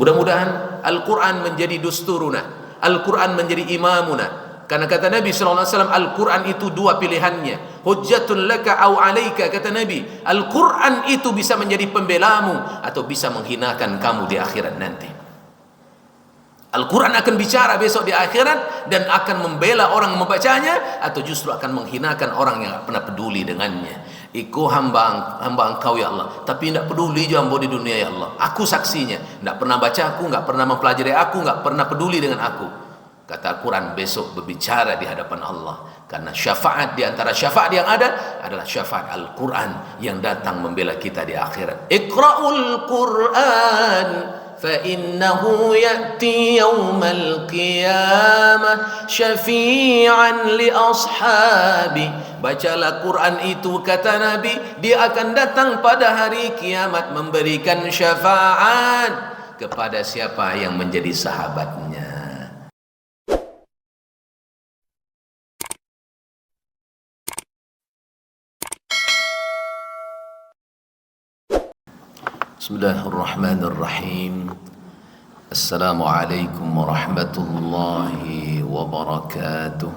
Mudah-mudahan Al-Quran menjadi dusturuna, Al-Quran menjadi imamuna. Karena kata Nabi SAW, Al-Quran itu dua pilihannya, hujjatun laka au alaika. Kata Nabi, Al-Quran itu bisa menjadi pembelamu atau bisa menghinakan kamu di akhirat nanti. Al-Quran akan bicara besok di akhirat dan akan membela orang membacanya, atau justru akan menghinakan orang yang tak pernah peduli dengannya. Iku hamba engkau ya Allah, tapi tidak peduli juga di dunia ya Allah. Aku saksinya, tidak pernah baca aku, tidak pernah mempelajari aku, tidak pernah peduli dengan aku. Kata Al-Quran besok berbicara di hadapan Allah. Karena syafaat di antara syafaat yang ada adalah syafaat Al-Quran yang datang membela kita di akhirat. Iqra'ul Quran فَإِنَّهُ يَأْتِي يَوْمَ الْقِيَامَةِ شَفِيعًا لِأَصْحَابِهِ. Bacalah Quran itu, kata Nabi, dia akan datang pada hari kiamat memberikan syafaat kepada siapa yang menjadi sahabatnya. Bismillahirrahmanirrahim. Assalamualaikum warahmatullahi wabarakatuh.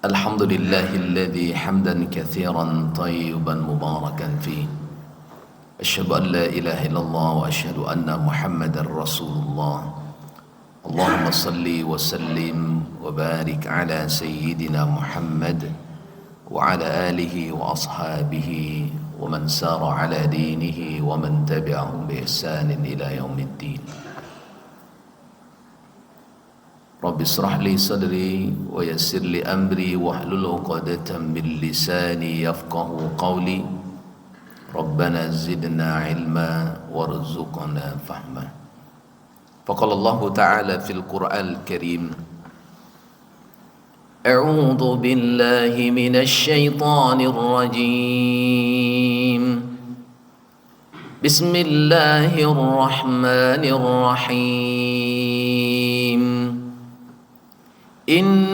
Alhamdulillahilladzi hamdan katsiran tayyiban mubarakan fi. Asyhadu an la ilaha illallah wa asyhadu anna Muhammadar Rasulullah. Allahumma salli wa sallim wa barik ala sayyidina Muhammad wa ala alihi wa ashabihi wa man sara ala dinihi wa man tabi'ahum bi ihsanin ila yaumiddin. Rabbi israh li sadri wa yassir li amri wahlul 'uqdatam min lisani yafqahu qawli. Rabbana zidna ilma warzuqna fahma. فقال الله تعالى في القرآن الكريم أعوذ بالله من الشيطان الرجيم بسم الله الرحمن الرحيم إنما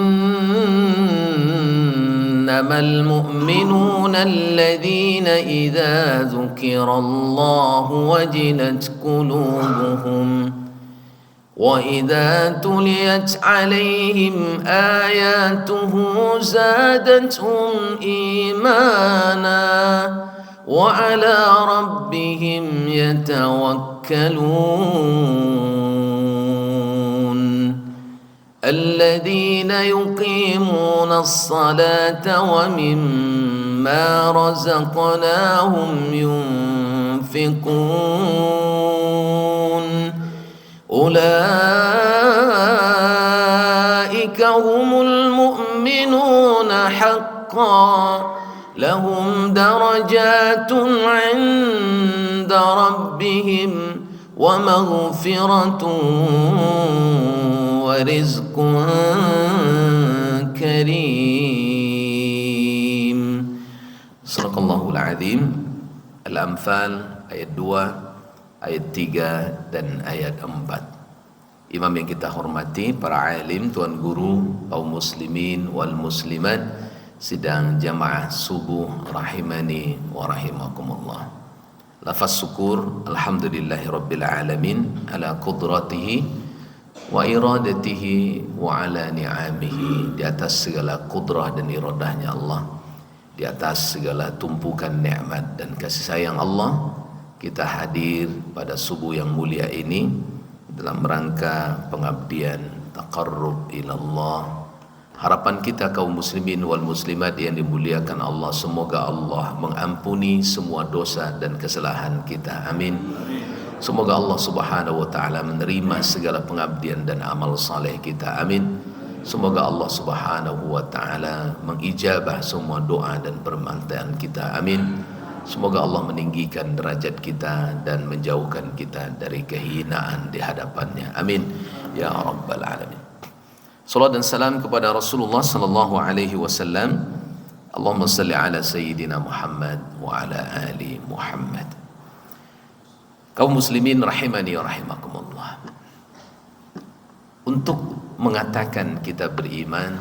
المؤمنون الذين إذا ذكر الله وجلت قلوبهم وإذا تليت عليهم آياته زادتهم إيمانا وعلى ربهم يتوكلون الذين يقيمون الصلاة ومما رزقناهم ينفقون أولئك هم المؤمنون حقا لهم درجات عند ربهم ومغفرة ورزق كريم. صدق الله العظيم. Al-Anfal ayat 2, ayat 3 dan ayat 4. Imam yang kita hormati, para alim, tuan guru, kaum muslimin wal muslimat, sidang jamaah subuh rahimani wa rahimakumullah. Lafaz syukur, alhamdulillahi rabbil alamin ala qudratihi wa iradatihi wa ala ni'amihi. Di atas segala kudrah dan iradahnya Allah, di atas segala tumpukan nikmat dan kasih sayang Allah, kita hadir pada subuh yang mulia ini dalam rangka pengabdian taqarrub ilallah. Harapan kita kaum muslimin wal muslimat yang dimuliakan Allah, semoga Allah mengampuni semua dosa dan kesalahan kita. Amin. Semoga Allah Subhanahu wa taala menerima segala pengabdian dan amal saleh kita. Amin. Semoga Allah Subhanahu wa taala mengijabah semua doa dan permintaan kita. Amin. Semoga Allah meninggikan derajat kita dan menjauhkan kita dari kehinaan di hadapannya. Amin ya rabbal alamin. Salat dan salam kepada Rasulullah sallallahu alaihi wasallam. Allahumma salli ala sayyidina Muhammad wa ala ali Muhammad. Kaum muslimin rahimani wa rahimakumullah. Untuk mengatakan kita beriman,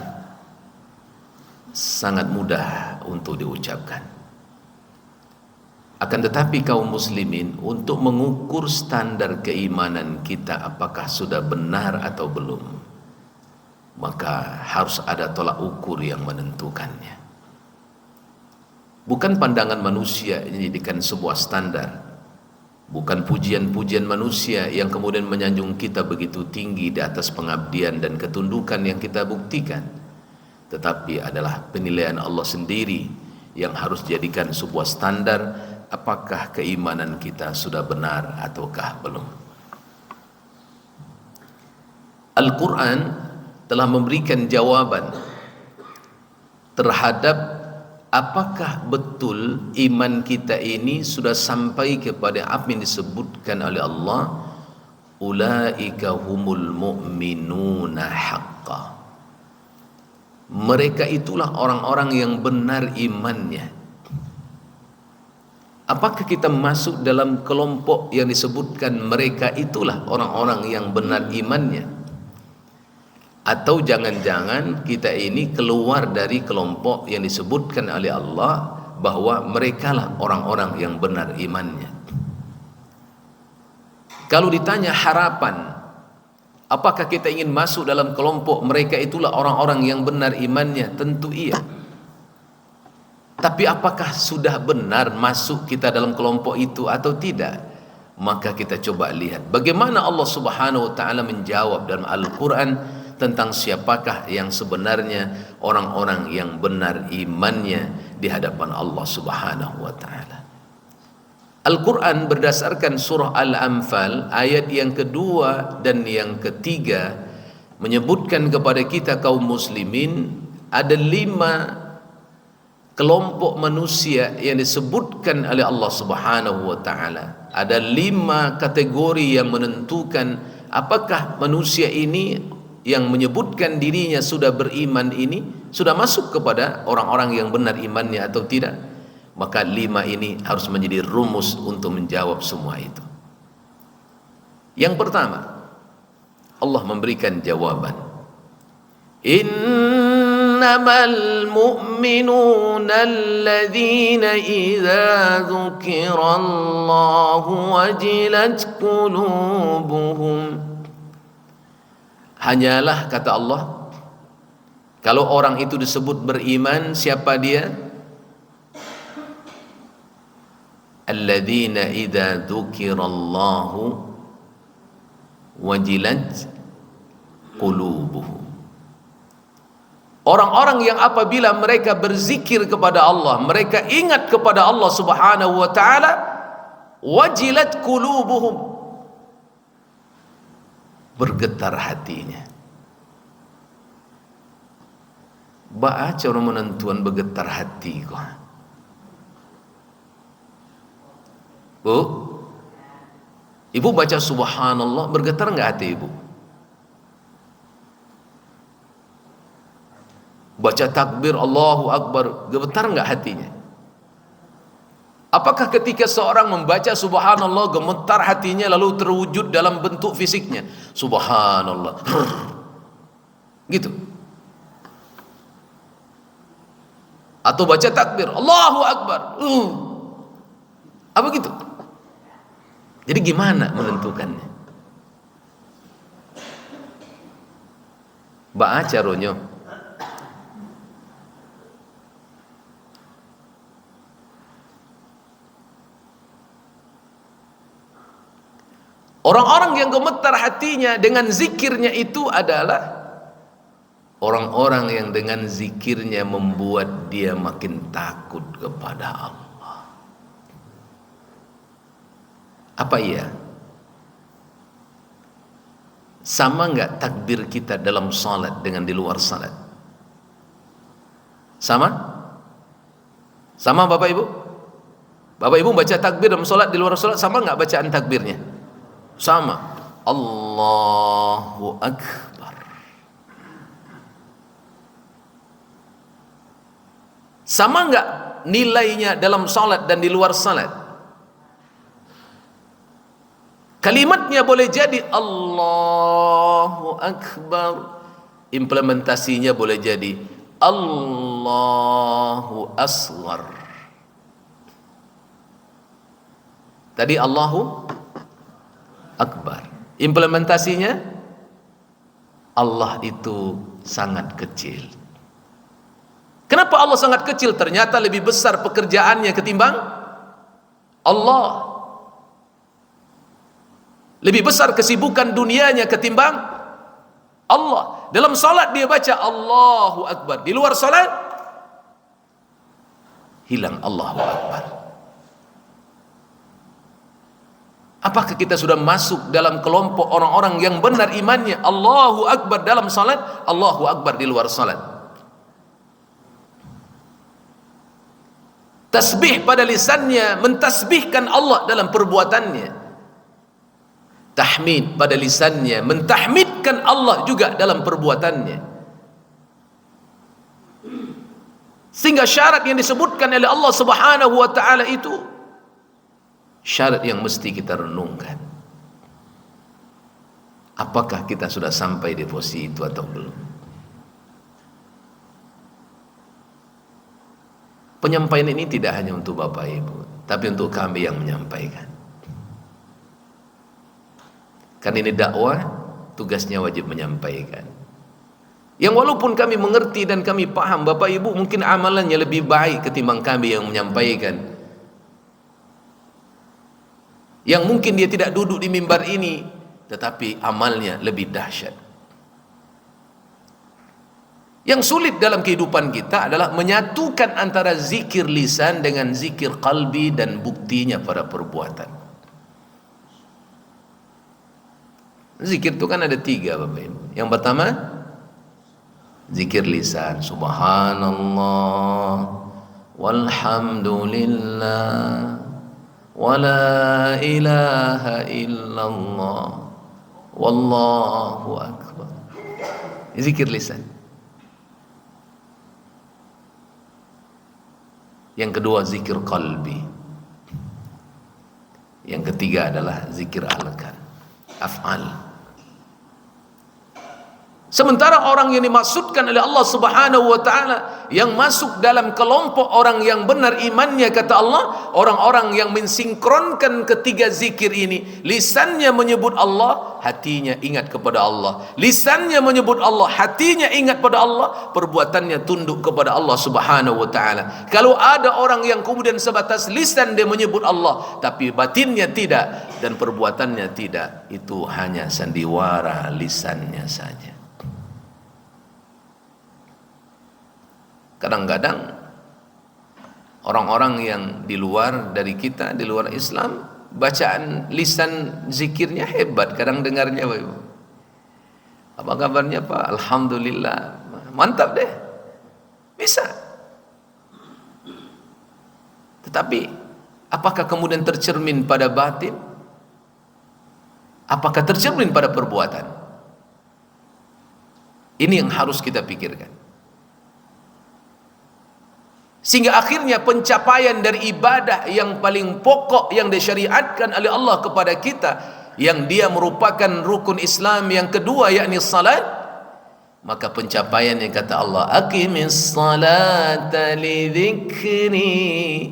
sangat mudah untuk diucapkan. Akan tetapi kaum muslimin, untuk mengukur standar keimanan kita apakah sudah benar atau belum, maka harus ada tolak ukur yang menentukannya. Bukan pandangan manusia yang dijadikan sebuah standar, bukan pujian-pujian manusia yang kemudian menyanjung kita begitu tinggi di atas pengabdian dan ketundukan yang kita buktikan, tetapi adalah penilaian Allah sendiri yang harus dijadikan sebuah standar apakah keimanan kita sudah benar ataukah belum. Al-Quran telah memberikan jawaban terhadap apakah betul iman kita ini sudah sampai kepada apa yang disebutkan oleh Allah, ulaika humul mu'minuna haqqa. Mereka itulah orang-orang yang benar imannya. Apakah kita masuk dalam kelompok yang disebutkan mereka itulah orang-orang yang benar imannya? Atau jangan-jangan kita ini keluar dari kelompok yang disebutkan oleh Allah bahwa merekalah orang-orang yang benar imannya? Kalau ditanya harapan, apakah kita ingin masuk dalam kelompok mereka itulah orang-orang yang benar imannya? Tentu iya. Tapi apakah sudah benar masuk kita dalam kelompok itu atau tidak? Maka kita coba lihat bagaimana Allah Subhanahu wa taala menjawab dalam Al-Qur'an tentang siapakah yang sebenarnya orang-orang yang benar imannya di hadapan Allah Subhanahu wa taala. Al-Qur'an berdasarkan surah Al-Anfal ayat yang kedua dan yang ketiga menyebutkan kepada kita kaum muslimin ada 5 kelompok manusia yang disebutkan oleh Allah Subhanahu wa taala. Ada 5 kategori yang menentukan apakah manusia ini yang menyebutkan dirinya sudah beriman ini sudah masuk kepada orang-orang yang benar imannya atau tidak. Maka 5 ini harus menjadi rumus untuk menjawab semua itu. Yang pertama, Allah memberikan jawaban, innamal mu'minuna alladhina idza dzukirallahu wajilat qulubuhum. Hanyalah, kata Allah, kalau orang itu disebut beriman, siapa dia? Alladzina idza dzukirallahu wajilat qulubuhum. Orang-orang yang apabila mereka berzikir kepada Allah, mereka ingat kepada Allah Subhanahu wa taala, wajilat qulubuhum, bergetar hatinya. Baca orang menentuan bergetar hati kok. Bu, ibu baca subhanallah, bergetar enggak hati ibu? Baca takbir Allahu Akbar, gemetar enggak hatinya? Apakah ketika seorang membaca subhanallah gemetar hatinya lalu terwujud dalam bentuk fisiknya? Subhanallah. Gitu. Atau baca takbir Allahu Akbar. Apa gitu? Jadi gimana menentukannya? Baca ronyo. Orang-orang yang gemetar hatinya dengan zikirnya itu adalah orang-orang yang dengan zikirnya membuat dia makin takut kepada Allah. Apa iya? Sama enggak takbir kita dalam salat dengan di luar salat? Sama? Sama Bapak Ibu? Bapak Ibu baca takbir dalam salat, di luar salat sama enggak bacaan takbirnya? Sama. Allahu Akbar. Sama enggak nilainya dalam salat dan di luar salat? Kalimatnya boleh jadi Allahu Akbar, implementasinya boleh jadi Allahu asghar. Tadi Allahu akbar. Implementasinya Allah itu sangat kecil. Kenapa Allah sangat kecil? Ternyata lebih besar pekerjaannya ketimbang Allah. Lebih besar kesibukan dunianya ketimbang Allah. Dalam salat dia baca Allahu akbar. Di luar salat hilang Allahu akbar. Apakah kita sudah masuk dalam kelompok orang-orang yang benar imannya? Allahu akbar dalam salat, Allahu akbar di luar salat. Tasbih pada lisannya, mentasbihkan Allah dalam perbuatannya. Tahmid pada lisannya, mentahmidkan Allah juga dalam perbuatannya. Sehingga syarat yang disebutkan oleh Allah Subhanahu wa taala itu syarat yang mesti kita renungkan. Apakah kita sudah sampai di posisi itu atau belum? Penyampaian ini tidak hanya untuk Bapak Ibu, tapi untuk kami yang menyampaikan. Kan ini dakwah, tugasnya wajib menyampaikan. Yang walaupun kami mengerti dan kami paham, Bapak Ibu mungkin amalannya lebih baik ketimbang kami yang menyampaikan. Yang mungkin dia tidak duduk di mimbar ini, tetapi amalnya lebih dahsyat. Yang sulit dalam kehidupan kita adalah menyatukan antara zikir lisan dengan zikir qalbi dan buktinya pada perbuatan. Zikir itu kan ada 3 Bapak Ibu. Yang pertama zikir lisan, subhanallah walhamdulillah wala ilaha illallah wallahu akbar. Zikir lisan. Yang kedua zikir qalbi. Yang ketiga adalah zikir al-qalb, af'al. Sementara orang yang dimaksudkan oleh Allah Subhanahu wa taala yang masuk dalam kelompok orang yang benar imannya, kata Allah, orang-orang yang mensinkronkan ketiga zikir ini. Lisannya menyebut Allah, hatinya ingat kepada Allah. Lisannya menyebut Allah, hatinya ingat pada Allah, perbuatannya tunduk kepada Allah Subhanahu wa taala. Kalau ada orang yang kemudian sebatas lisan dia menyebut Allah, tapi batinnya tidak dan perbuatannya tidak, itu hanya sandiwara lisannya saja. Kadang-kadang orang-orang yang di luar dari kita, di luar Islam, bacaan lisan zikirnya hebat, kadang dengarnya Bapak Ibu. Apa kabarnya Pak? Alhamdulillah, mantap deh, bisa. Tetapi apakah kemudian tercermin pada batin? Apakah tercermin pada perbuatan? Ini yang harus kita pikirkan. Sehingga akhirnya pencapaian dari ibadah yang paling pokok yang disyariatkan oleh Allah kepada kita, yang dia merupakan rukun Islam yang kedua, yakni salat, maka pencapaian yang kata Allah, aqimis salata li dzikri,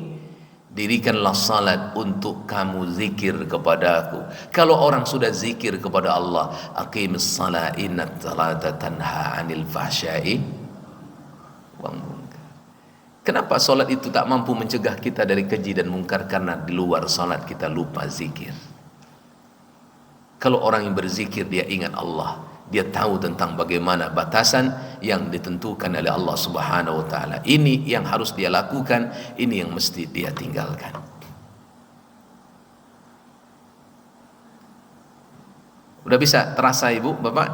dirikanlah salat untuk kamu zikir kepada aku. Kalau orang sudah zikir kepada Allah, aqimis salata innat salata tanha 'anil fahsya'i wal munkar. Kenapa solat itu tak mampu mencegah kita dari keji dan mungkar? Karena di luar solat kita lupa zikir. Kalau orang yang berzikir dia ingat Allah, dia tahu tentang bagaimana batasan yang ditentukan oleh Allah Subhanahu wa taala. Ini yang harus dia lakukan, ini yang mesti dia tinggalkan. Udah bisa terasa Ibu, Bapak?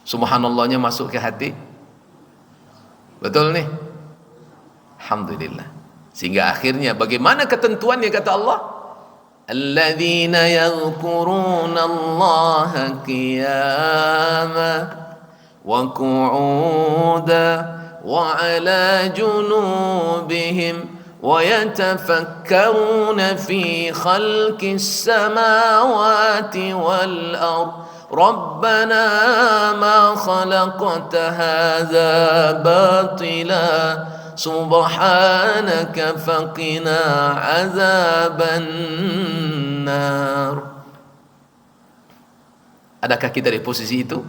Subhanallahnya masuk ke hati? Betul nih? Alhamdulillah. Sehingga akhirnya bagaimana ketentuannya kata Allah? Alladzina yadhkuruna Allaha qiyaman wa qu'udan wa 'ala junubihim wa yatafakkaruna fi khalqis samawati wal ardh Rabbana ma khalaqta hadza batila subhanaka faqina azaban nar. Adakah kita di posisi itu?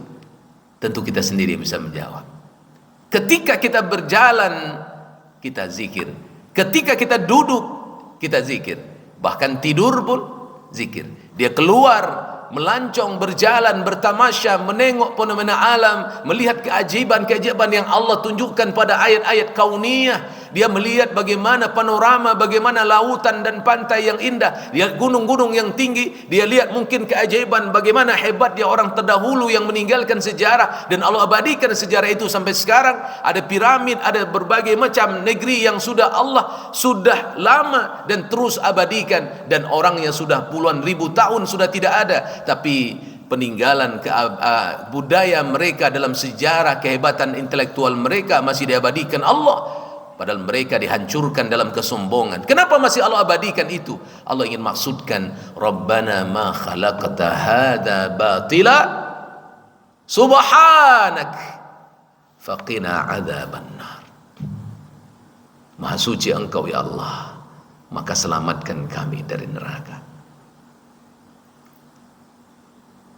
Tentu kita sendiri bisa menjawab. Ketika kita berjalan, kita zikir. Ketika kita duduk, kita zikir. Bahkan tidur pun zikir. Dia keluar, melancong, berjalan, bertamasya, menengok fenomena alam, melihat keajaiban-keajaiban yang Allah tunjukkan pada ayat-ayat kauniyah. Dia melihat bagaimana panorama, bagaimana lautan dan pantai yang indah, dia gunung-gunung yang tinggi, dia lihat mungkin keajaiban bagaimana hebatnya orang terdahulu yang meninggalkan sejarah, dan Allah abadikan sejarah itu sampai sekarang. Ada piramid, ada berbagai macam negeri yang Allah sudah lama dan terus abadikan, dan orangnya sudah puluhan ribu tahun sudah tidak ada, tapi peninggalan budaya mereka dalam sejarah, kehebatan intelektual mereka masih diabadikan Allah. Padahal mereka dihancurkan dalam kesombongan. Kenapa masih Allah abadikan itu? Allah ingin maksudkan, Rabbana ma khalaqta hadza batila subhanak faqina adzaban nar. Maha suci Engkau ya Allah, maka selamatkan kami dari neraka.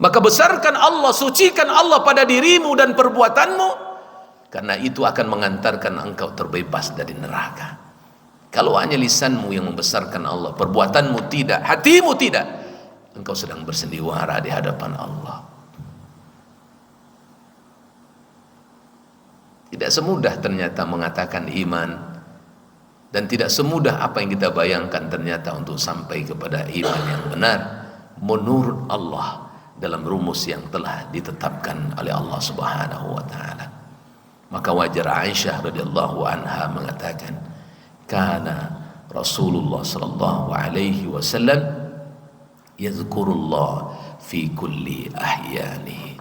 Maka besarkan Allah, sucikan Allah pada dirimu dan perbuatanmu, karena itu akan mengantarkan engkau terbebas dari neraka. Kalau hanya lisanmu yang membesarkan Allah, perbuatanmu tidak, hatimu tidak, engkau sedang bersendiwara di hadapan Allah. Tidak semudah ternyata mengatakan iman, dan tidak semudah apa yang kita bayangkan ternyata untuk sampai kepada iman yang benar menurut Allah dalam rumus yang telah ditetapkan oleh Allah Subhanahu wa taala. Maka wajar Aisyah radhiyallahu anha mengatakan, kana Rasulullah sallallahu alaihi wasallam yazkurullah fi kulli ahyani.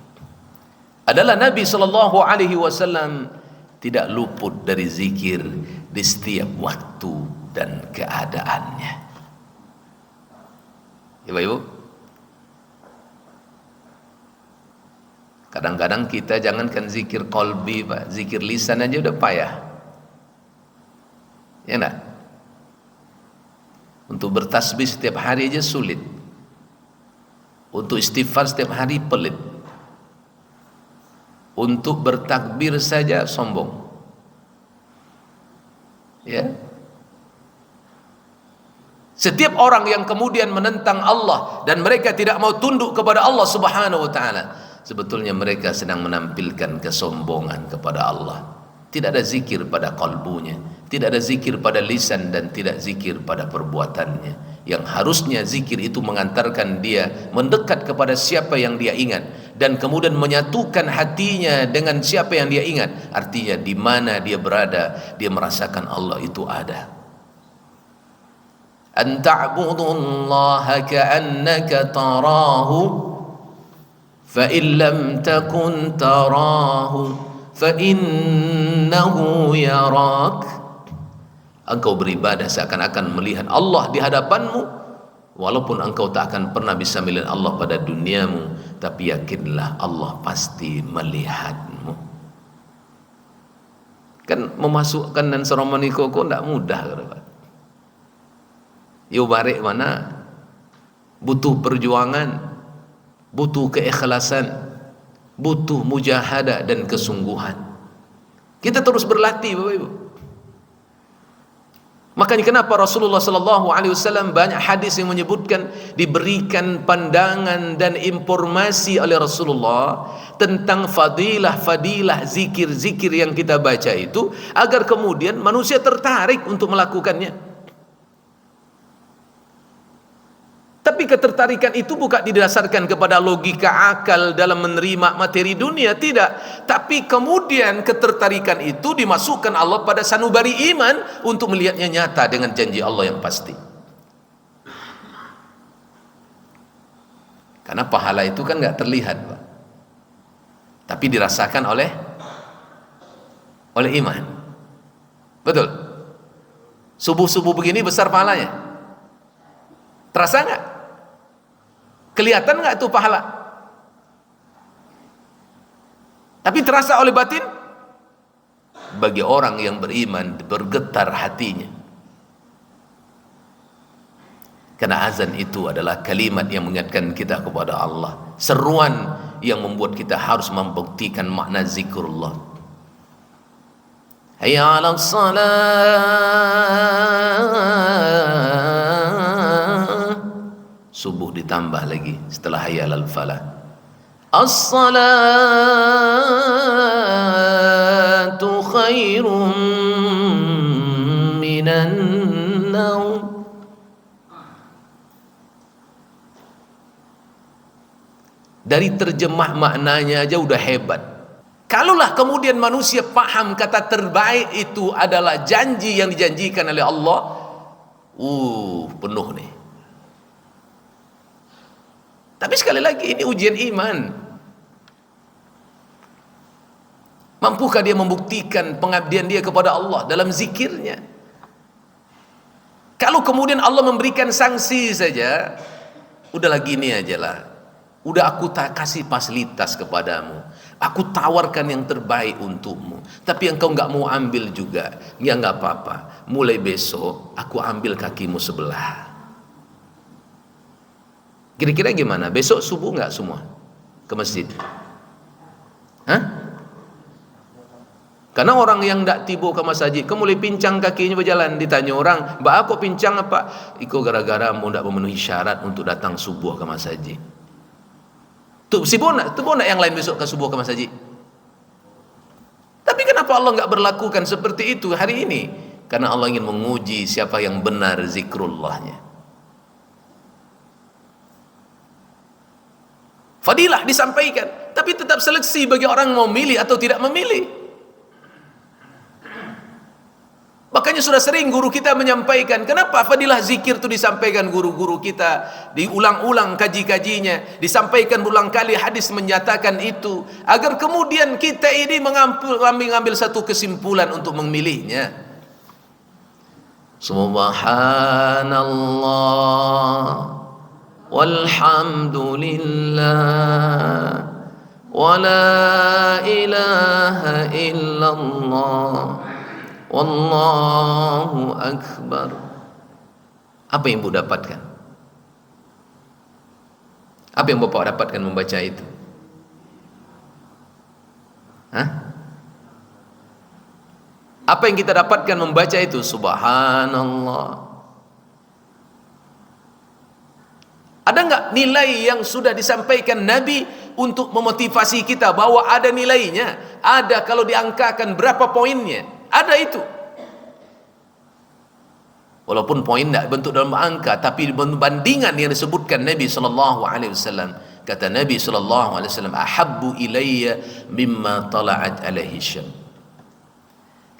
Adalah Nabi sallallahu alaihi wasallam tidak luput dari zikir di setiap waktu dan keadaannya. Ibu-ibu, kadang-kadang kita jangankan zikir qalbi, Pak, zikir lisan aja udah payah. Ya enggak? Untuk bertasbih setiap hari aja sulit. Untuk istighfar setiap hari pelit. Untuk bertakbir saja sombong. Ya. Setiap orang yang kemudian menentang Allah dan mereka tidak mau tunduk kepada Allah Subhanahu wa taala, sebetulnya mereka sedang menampilkan kesombongan kepada Allah. Tidak ada zikir pada kalbunya, tidak ada zikir pada lisan, dan tidak zikir pada perbuatannya. Yang harusnya zikir itu mengantarkan dia mendekat kepada siapa yang dia ingat, dan kemudian menyatukan hatinya dengan siapa yang dia ingat. Artinya di mana dia berada, dia merasakan Allah itu ada. An ta'budullaha ka'annaka tarahu فَإِنْ لَمْ تَكُنْ تَرَاهُ فَإِنَّهُ يَرَاكَ. Engkau beribadah seakan-akan melihat Allah di hadapanmu, walaupun engkau tak akan pernah bisa melihat Allah pada duniamu, tapi yakinlah Allah pasti melihatmu. Kan memasukkan dan seromani koko tidak mudah, Pak. Yubarik mana? Butuh perjuangan, butuh keikhlasan, butuh mujahadah dan kesungguhan. Kita terus berlatih, Bapak Ibu. Makanya kenapa Rasulullah sallallahu alaihi wasallam banyak hadis yang menyebutkan diberikan pandangan dan informasi oleh Rasulullah tentang fadilah-fadilah zikir-zikir yang kita baca itu, agar kemudian manusia tertarik untuk melakukannya. Tapi ketertarikan itu bukan didasarkan kepada logika akal dalam menerima materi dunia, tidak. Tapi kemudian ketertarikan itu dimasukkan Allah pada sanubari iman untuk melihatnya nyata dengan janji Allah yang pasti. Karena pahala itu kan nggak terlihat, Pak, tapi dirasakan oleh iman. Betul. Subuh-subuh begini besar pahalanya. Terasa nggak? Kelihatan nggak tuh pahala? Tapi terasa oleh batin? Bagi orang yang beriman bergetar hatinya. Karena azan itu adalah kalimat yang mengingatkan kita kepada Allah, seruan yang membuat kita harus membuktikan makna zikrullah. Hayya 'alas salah. Subuh ditambah lagi setelah hayya 'alal falah. As-salatu khairum minan naum. Dari terjemah maknanya aja udah hebat. Kalaulah kemudian manusia paham kata terbaik itu adalah janji yang dijanjikan oleh Allah, penuh nih. Tapi sekali lagi ini ujian iman. Mampukah dia membuktikan pengabdian dia kepada Allah dalam zikirnya? Kalau kemudian Allah memberikan sanksi saja, udahlah gini aja lah. Udah aku tak kasih fasilitas kepadamu, aku tawarkan yang terbaik untukmu, tapi engkau nggak mau ambil juga, ya nggak apa-apa. Mulai besok aku ambil kakimu sebelah. Kira-kira gimana? Besok subuh nggak semua ke masjid? Hah? Karena orang yang ndak tiba ke masjid, kamu mulai pincang kakinya berjalan, ditanya orang, mbak aku pincang apa? Iko gara-gara mau ndak memenuhi syarat untuk datang subuh ke masjid. Tuh si bona yang lain besok ke subuh ke masjid. Tapi kenapa Allah nggak berlakukan seperti itu hari ini? Karena Allah ingin menguji siapa yang benar zikrullahnya. Fadilah disampaikan, tapi tetap seleksi bagi orang mau milih atau tidak memilih. Makanya sudah sering guru kita menyampaikan, kenapa fadilah zikir itu disampaikan guru-guru kita, diulang-ulang kaji-kajinya, disampaikan berulang kali hadis menyatakan itu, agar kemudian kita ini mengambil satu kesimpulan untuk memilihnya. Subhanallah walhamdulillah wa la ilaha illallah wallahu akbar. Apa yang ibu dapatkan? Apa yang bapak dapatkan membaca itu? Hah? Apa yang kita dapatkan membaca itu? Subhanallah. Ada enggak nilai yang sudah disampaikan Nabi untuk memotivasi kita bahwa ada nilainya? Ada, kalau diangkakan berapa poinnya? Ada itu. Walaupun poin tidak bentuk dalam angka, tapi bandingan yang disebutkan Nabi sallallahu alaihi wasallam. Kata Nabi sallallahu alaihi wasallam, "Ahabbu ilayya mimma tala'at alaihi syams."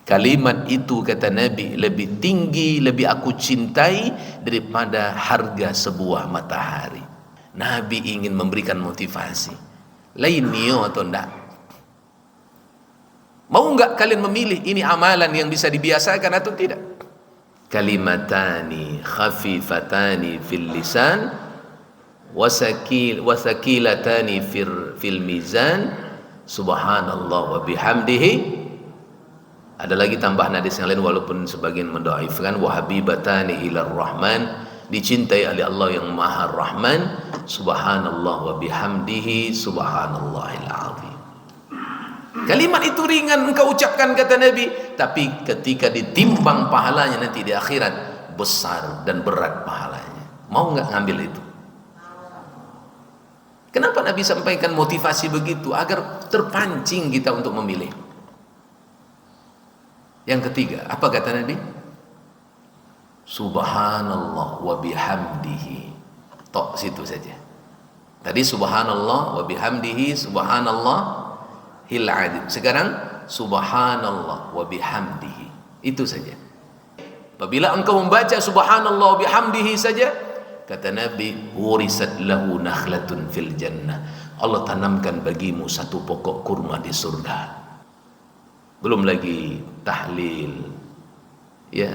Kalimat itu kata Nabi lebih tinggi, lebih aku cintai daripada harga sebuah matahari. Nabi ingin memberikan motivasi. Lain nio atau enggak? Mau enggak kalian memilih ini amalan yang bisa dibiasakan atau tidak? Kalimatani khafifatani fil lisan wasakilatani fil mizan, subhanallah wa bihamdihi. Ada lagi tambahan hadis yang lain walaupun sebagian mendhaifkan, wa habibatani ilar rahman, dicintai oleh Allah yang Maha Rahman, subhanallah wa bihamdihi subhanallahil azim. Kalimat itu ringan engkau ucapkan kata Nabi, tapi ketika ditimbang pahalanya nanti di akhirat besar dan berat pahalanya. Mau enggak ngambil itu? Kenapa Nabi sampaikan motivasi begitu? Agar terpancing kita untuk memilih. Yang ketiga, apa kata Nabi? Subhanallah wa bihamdihi. Tok situ saja. Tadi subhanallah wa bihamdihi, subhanallah hil adim. Sekarang subhanallah wa bihamdihi. Itu saja. Apabila engkau membaca subhanallah wa bihamdihi saja, kata Nabi, urisat lahu nakhlatun fil jannah. Allah tanamkan bagimu satu pokok kurma di surga. Belum lagi tahlil, ya,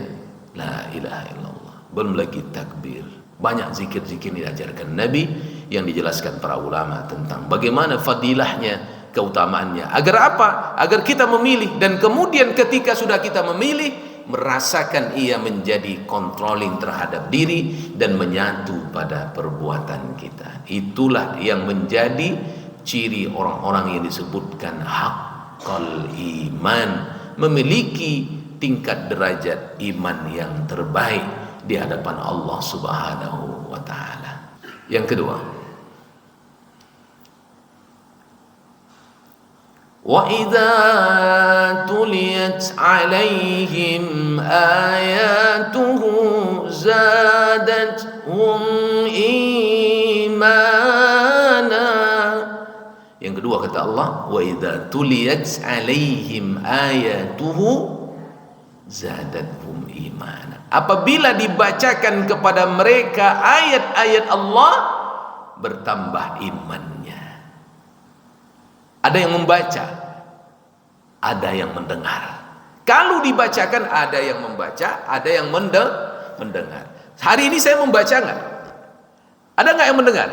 la ilaha illallah. Belum lagi takbir. Banyak zikir-zikir yang diajarkan Nabi yang dijelaskan para ulama tentang bagaimana fadilahnya keutamaannya. Agar apa? Agar kita memilih, dan kemudian ketika sudah kita memilih, merasakan ia menjadi controlling terhadap diri dan menyatu pada perbuatan kita. Itulah yang menjadi ciri orang-orang yang disebutkan haqqal iman, memiliki tingkat derajat iman yang terbaik di hadapan Allah Subhanahu wa taala. Yang kedua, wa idza tuliyat alaihim ayatuhu zadatuhum imana. Yang kedua kata Allah, wa idza tuliyat alaihim ayatuhu zadatuhum imana. Apabila dibacakan kepada mereka ayat-ayat Allah, bertambah imannya. Ada yang membaca, ada yang mendengar. Kalau dibacakan, ada yang membaca, ada yang mendengar. Hari ini saya membaca nggak? Ada nggak yang mendengar?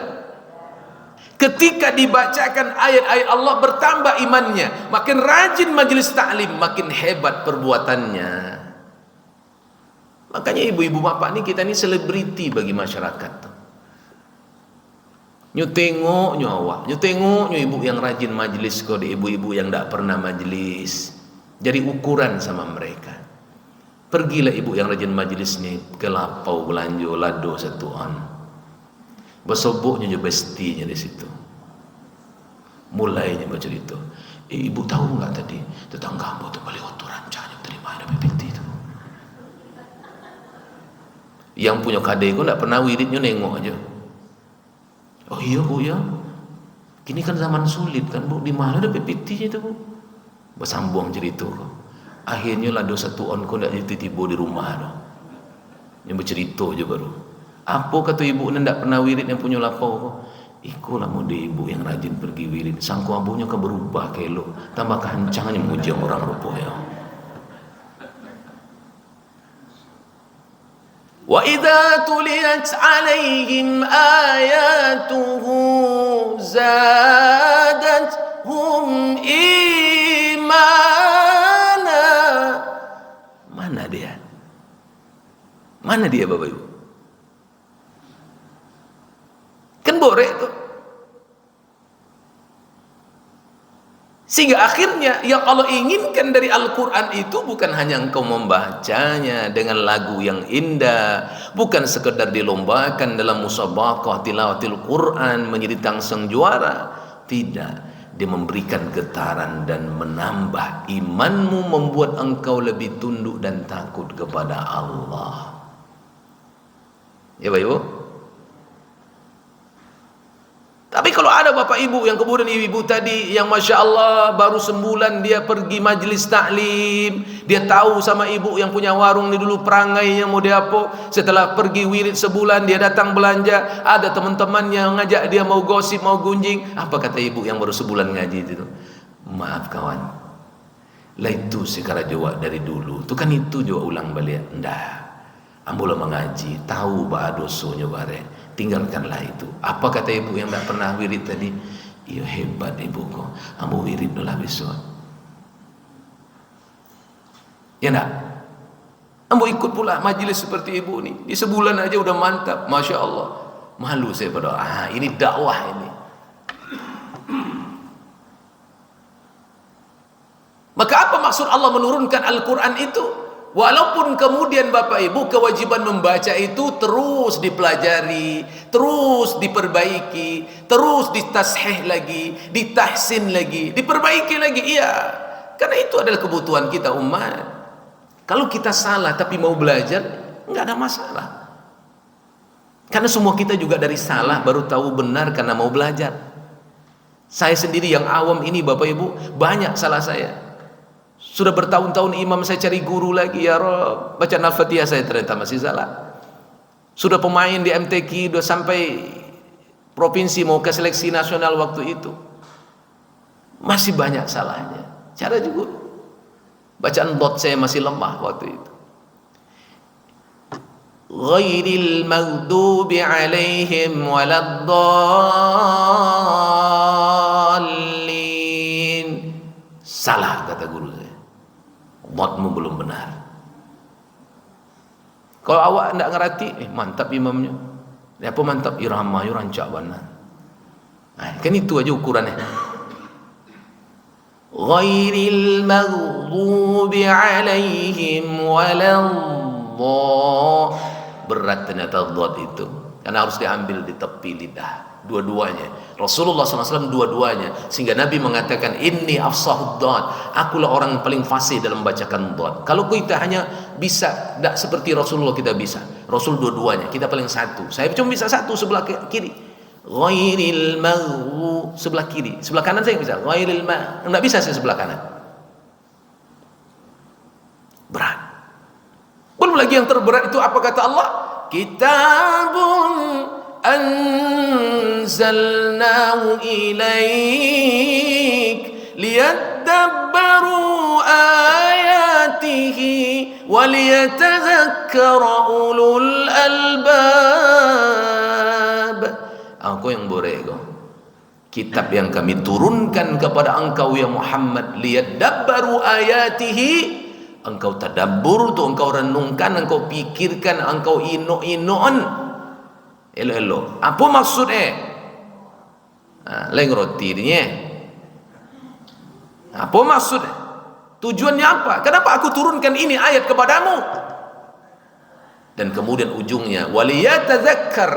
Ketika dibacakan ayat-ayat Allah, bertambah imannya. Makin rajin majelis taklim, makin hebat perbuatannya. Makanya ibu-ibu bapak ini, kita ini selebriti bagi masyarakat. Nyutengok nyawa, nyutengok ibu yang rajin majelis, kok di ibu-ibu yang tidak pernah majelis. Jadi ukuran sama mereka. Pergilah ibu yang rajin majelis ni ke lapau belanja lado satuan. Bersoboknya je bestinya di situ. Mulainya bercerita. Ibu tahu enggak tadi tetangga tu balik otor rancanya terima ada PPT itu. Yang punya kadai kau tak pernah wiridnya nengok aja. Oh iya bu ya, kini kan zaman sulit kan bu, di mana ada PPT-nya itu bu? Bersambung cerita kok. Akhirnya lah dosa tuan kau nak tiba di rumah tu. Yang bercerita je baru. Apa kata ibu ni tak pernah wirid yang punya lapau kok? Ikulah mode ibu yang rajin pergi wirid. Sangku abunya kan berubah ke elok, tambah kehancangnya memuji orang rupanya. Wa idza tuliyat alaihim ayatuhu zadatuhum imana. Mana dia? Mana dia Bapak Ibu? Kan borek tuh. Sehingga akhirnya yang Allah inginkan dari Al-Quran itu bukan hanya engkau membacanya dengan lagu yang indah, bukan sekedar dilombakan dalam musabaqah tilawatil Quran menjadi tangseng juara. Tidak, dia memberikan getaran dan menambah imanmu, membuat engkau lebih tunduk dan takut kepada Allah. Ya Bapak Ibu. Tapi kalau ada bapak ibu yang kemudian ibu tadi yang Masya Allah baru sebulan dia pergi majlis taklim, dia tahu sama ibu yang punya warung ni dulu perangainya mau dia apa, setelah pergi wirid sebulan dia datang belanja, ada teman-teman yang ngajak dia mau gosip, mau gunjing, apa kata ibu yang baru sebulan ngaji itu? Maaf kawan, lah itu sekarang jawab dari dulu, tu kan itu jawab ulang balik, ndak, ambil mengaji, tahu bah dosonya bare. Tinggalkanlah itu. Apa kata ibu yang tak pernah wirid tadi? Iya hebat ibu kok, ambo wirid dulu besok. Ya nak? Ambo ikut pula majlis seperti ibu ni. Di sebulan aja udah mantap, Masya Allah. Malu saya pada, ini dakwah ini. Maka apa maksud Allah menurunkan Al-Quran itu? Walaupun kemudian Bapak Ibu kewajiban membaca itu terus dipelajari, terus diperbaiki, terus ditashih lagi, ditahsin lagi, diperbaiki lagi, iya. Karena itu adalah kebutuhan kita umat. Kalau kita salah tapi mau belajar, enggak ada masalah. Karena semua kita juga dari salah baru tahu benar karena mau belajar. Saya sendiri yang awam ini Bapak Ibu, banyak salah saya. Sudah bertahun-tahun imam saya cari guru lagi, ya Rob, bacaan Al-Fatihah saya ternyata masih salah. Sudah pemain di MTQ, sudah sampai provinsi mau ke seleksi nasional waktu itu, masih banyak salahnya. Cara juga bacaan dot saya masih lemah waktu itu. Ghairil maghdubi alaihim waladdallin. Salah, kata guru saya. Dhatmu belum benar. Kalau awak tidak ngerti, mantap imamnya. Apa mantap? Irama, rancak benar. Nah, kan itu aja ukurannya. Ghairil maghdubi alaihim waladhdallin. Berat ternyata dhat itu, karena harus diambil di tepi lidah, dua-duanya. Rasulullah SAW dua-duanya, sehingga Nabi mengatakan, inni afsahud dhat, akulah orang yang paling fasih dalam membacakan dhat. Kalau kita hanya bisa tidak seperti Rasulullah, kita bisa. Rasul dua-duanya, kita paling satu. Saya cuma bisa satu sebelah kiri. Ghairil maghdubi sebelah kiri, sebelah kanan saya bisa. Ghairil maghdubi enggak bisa saya sebelah kanan. Berat. Belum lagi yang terberat itu apa kata Allah? Kitabun anzalnahu ilaik liyadabbaru ayatihi waliyatadhakkara ulul albab. Aku yang borego, kitab yang kami turunkan kepada engkau ya Muhammad, liyadabbaru ayatihi, engkau tadabbur tu, engkau renungkan, engkau pikirkan, engkau ino-inoan elo-elo. Apa maksudnya? Lain roti dia. Apa maksudnya? Tujuannya apa? Kenapa aku turunkan ini ayat kepadamu? Dan kemudian ujungnya waliyatadzakkar,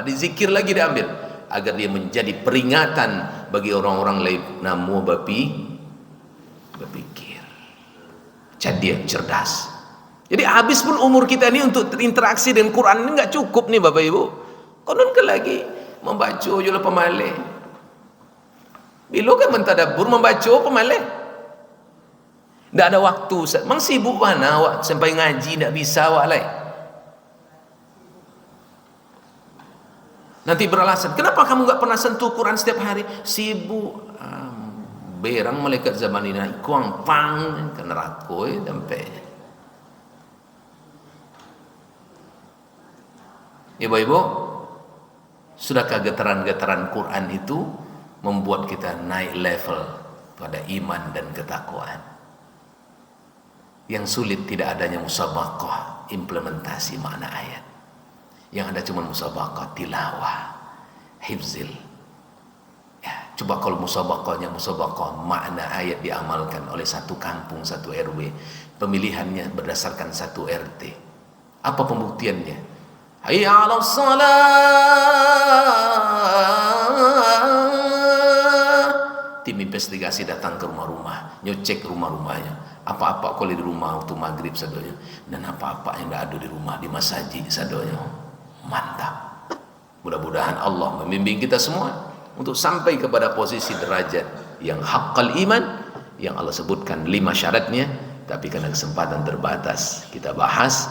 dizikir lagi diambil, agar dia menjadi peringatan bagi orang-orang lain. Namu berpikir, cerdas, cerdas. Jadi habis pun umur kita ini untuk interaksi dengan Quran ini nggak cukup nih Bapak Ibu. Konon ke lagi membaca jual pemalih. Bila kan mentadabbur membaca pemalih. Tidak ada waktu. Memang sibuk mana awak sampai ngaji tidak bisa awak lain. Nanti beralasan, kenapa kamu nggak pernah sentuh Quran setiap hari? Sibuk. Berang malaikat zaman ini kuang pang ke neraka sampai. Ibu-ibu, sudahkah getaran-getaran Quran itu membuat kita naik level pada iman dan ketakwaan? Yang sulit tidak adanya musabaqah implementasi makna ayat. Yang ada cuma musabaqah tilawah, hifzil. Coba kalau musabaqahnya musabaqah makna ayat diamalkan oleh satu kampung, satu RW, pemilihannya berdasarkan satu RT. Apa pembuktiannya? Hayya 'alas shalah. Tim investigasi datang ke rumah-rumah, nyecek rumah-rumahnya. Apa-apa kalau di rumah waktu maghrib sadonya, dan apa-apa yang tidak ada di rumah di masjid sadonya. Mantap. Mudah-mudahan Allah membimbing kita semua untuk sampai kepada posisi derajat yang haqqal iman, yang Allah sebutkan 5 syaratnya, tapi karena kesempatan terbatas kita bahas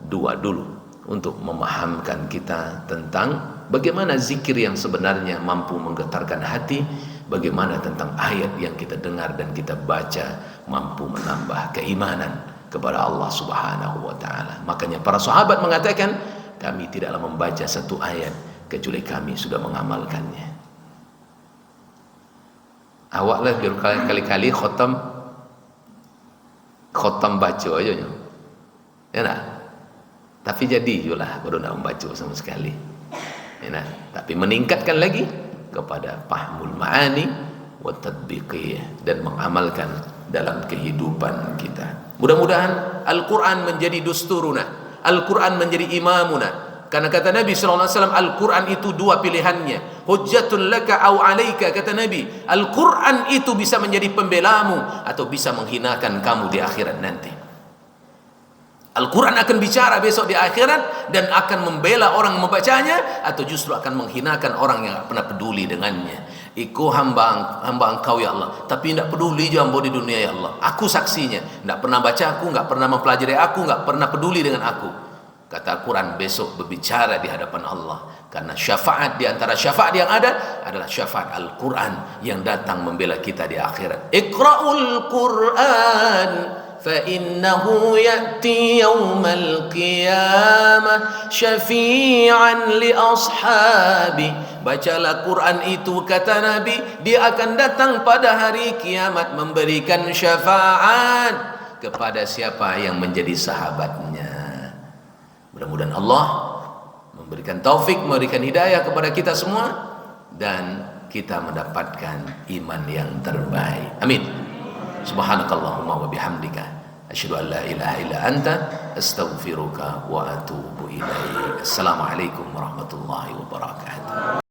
2 dulu untuk memahamkan kita tentang bagaimana zikir yang sebenarnya mampu menggetarkan hati, bagaimana tentang ayat yang kita dengar dan kita baca mampu menambah keimanan kepada Allah Subhanahu wa taala. Makanya para sahabat mengatakan, kami tidaklah membaca satu ayat kecuali kami sudah mengamalkannya. Awaklah kali-kali khotam baca aja ya nak, tapi jadi julah baru nak membaca sama sekali ya nak. Tapi meningkatkan lagi kepada fahmul ma'ani wa tatbiqiyah, dan mengamalkan dalam kehidupan kita. Mudah-mudahan Al-Quran menjadi dusturuna, Al-Quran menjadi imamuna. Karena kata Nabi SAW, Al-Quran itu 2 pilihannya, hujjatun laka au alaika. Kata Nabi, Al-Quran itu bisa menjadi pembelamu atau bisa menghinakan kamu di akhirat nanti. Al-Quran akan bicara besok di akhirat dan akan membela orang yang membacanya, atau justru akan menghinakan orang yang tidak pernah peduli dengannya. Iku hamba engkau ya Allah, tapi tidak peduli jambo di dunia ya Allah. Aku saksinya, tidak pernah baca aku, tidak pernah mempelajari aku, tidak pernah peduli dengan aku. Kata Al-Quran besok berbicara di hadapan Allah. Karena syafaat di antara syafaat yang ada adalah syafaat Al-Quran yang datang membela kita di akhirat. Iqra'ul Quran fa innahu ya'ti yawmal qiyamah syafi'an li ashabi bacalah Quran itu, kata Nabi, dia akan datang pada hari kiamat memberikan syafaat kepada siapa yang menjadi sahabatnya. Mudah-mudahan Allah memberikan taufik, memberikan hidayah kepada kita semua, dan kita mendapatkan iman yang terbaik. Amin. Subhanakallahumma wa bihamdika asyhadu an la ilaha illa anta astaghfiruka wa atubu ilaik. Assalamualaikum warahmatullahi wabarakatuh.